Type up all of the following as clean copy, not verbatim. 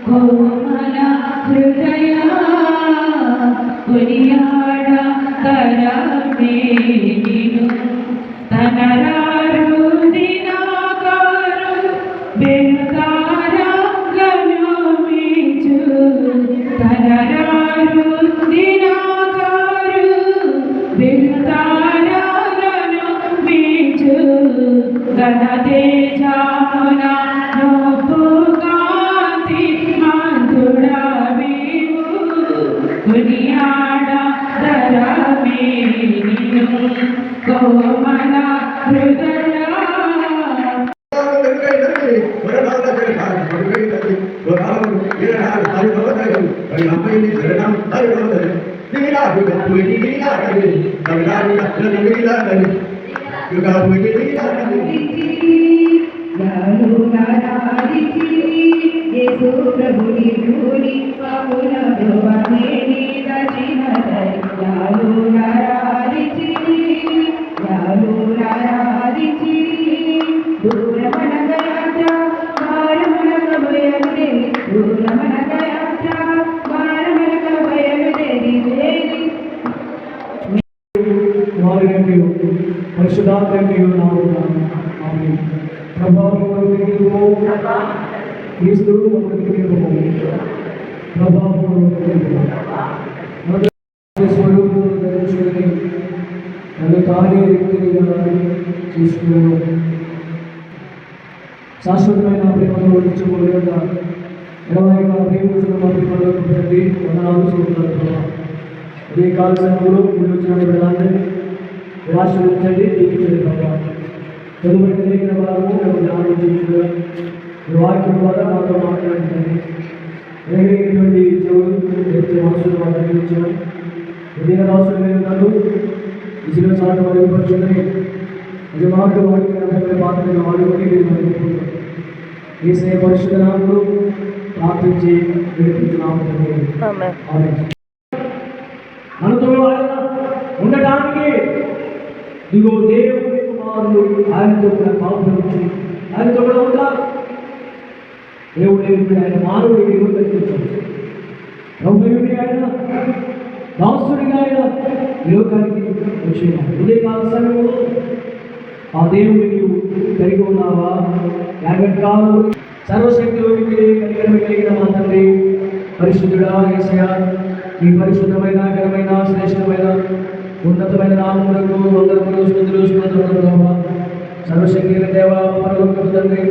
కోమల హృదయ కొనియాడ కరమే నిను తనరారు దినాగారు బెనుకార గణమించు తనరారు దినాగారు బెనుకార గణమించు గణతేజమున నొప్పుగాంతి మంతుడవివు కొనియాడ ధరమే నిను కోమల హృదయ ప్రభుని భూని పముల భువనేని దక్షిణ యాలు నారాదిచి దూరమనగయాత్ర వారమనగ భయలుదే దూరమనగయాత్ర వారమనగ భయలుదే పరిశుద్ధాత్మకు ప్రభావం క్రీస్తు ప్రభావం స్వరూపం ధరించుకొని నన్ను తానే వ్యక్తిగా చేసుకున్నాను. శాశ్వతమైన ప్రేమలో ఉంచుకోలేక ఎలాగ ప్రేమించిన మా ప్రేమలో తండ్రి వందనాలు చూపుతారు. అదే కాల సమయంలో మీరు వచ్చిన ప్రధాన్ని ఆశీర్వదించండి, దీవించండి ప్రభావ. చదువుబడి కలిగిన వారు మేము జ్ఞానం చేయించుగా వాక్యం ద్వారా మాతో మాట్లాడించండి. ఎలాగైనటువంటి చెవులు తెచ్చే మనసులు మాకు అందించడం ఉదయ రాసులు నేను నన్ను ఇచ్చిన చాటు మరుగుపరుచుకొని నిజమార్గ వాడికి పాత్రను వాడుకొని మీరు మరుగుకుంటారు. ఏసే పరిశుద్ధ నామములో ప్రార్థించి వేడుకుంటున్నాము. మనతో ఆయన ఉండటానికి ఇదిగో దేవుని కుమారులు ఆయనతో కూడా పాల్గొని ఆయనతో కూడా ఉంటారు. దేవుడు ఆయన మానవుడికి కల్పించాడు. ప్రభువుడి ఆయన దాసుడిగా ఆయన లోకానికి వచ్చేవాడు. ఉదయకాల సమయంలో ఆ దేవుడిని నీవు కలిగి ఉన్నావా? యాగంకాలు సర్వశక్తిలోకి కలిగిన మా తండ్రి పరిశుద్ధుడా యేసయ్యా, ఈ పరిశుద్ధమైన ఘనమైన శ్రేష్టమైన ఉన్నతమైన నామములకు వందనములు స్తుతులు స్తోత్రములు. సర్వశక్తి దేవ పరలోకపు తండ్రి,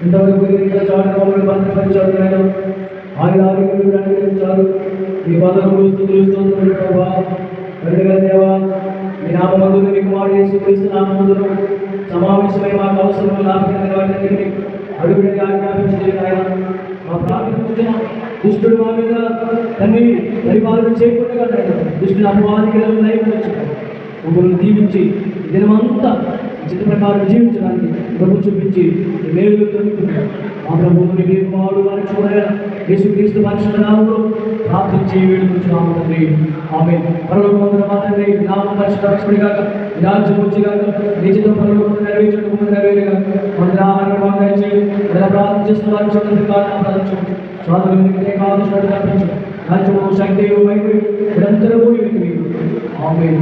ఇంతవరకు చాటుకోమని భద్రపరిచారు. ఆయన ఆరోగ్యం అనుగ్రహించారు. ఈ వందనములు స్తుతులు స్తోత్రములు ప్రభా. కరుణగల దేవా, మీ నామమందును మీకు మాట చేసి క్రీస్తు నామమందును సమావేశమై మాకు అవసరము లాభకరమైన వాటిని అడుగుడిని ఆజ్ఞాపించలేదు. ఆయన మా ప్రార్థన దుష్టుడు మా మీద తన్ని పరిపాలన చేయకుండా దుష్టుని అపవాదికి మమ్మల్ని దీవించి దినమంతా చిత్త ప్రకారం జీవించడానికి ప్రభు చూపించి మేలు తొలుగుతున్నాం. ఆ ప్రభువుని మేము వాడు వారికి చూడాలి. యేసుక్రీస్తు పరిశుద్ధ నామములో ప్రార్థించి వేడుకుంటున్నాము తండ్రి. ఆమేన్. పరలోకమందున మా తండ్రి, నామం పరిశుద్ధపరచబడుగాక, రాజ్యం వచ్చుగాక, నీ చిత్తం పరలోకమందు నెరవేరుగాక. మన ఆహారం మాకు దయచేయి. ఎలా ప్రార్థన చేస్తున్న వారి చుట్టూ కారణం ప్రార్థించండి. స్వాతంత్ర్యం కావాల్సినట్టు కల్పించు. రాజ్యము శక్తియు మహిమయు నిరంతరము నీకు. ఆమేన్.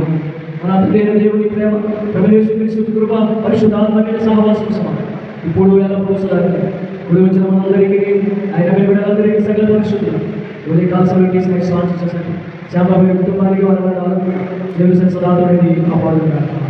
మన అద్భుతమైన దేవుని ప్రేమ, ప్రభు యేసుక్రీస్తు కృప, పరిశుద్ధాత్మమైన సహవాసం సమానం ఇప్పుడు ఎల్లప్పుడూ సదాకాలం ఇప్పుడు వచ్చిన మనందరికీ ఆయన బిడ్డలందరికీ సకల పరిశుద్ధులు ఉదయ కాల సమయంలో శ్వాస చేశారు. శ్యామ కుటుంబానికి వాళ్ళ దేవుని సదాతోని కాపాడుతున్నారు.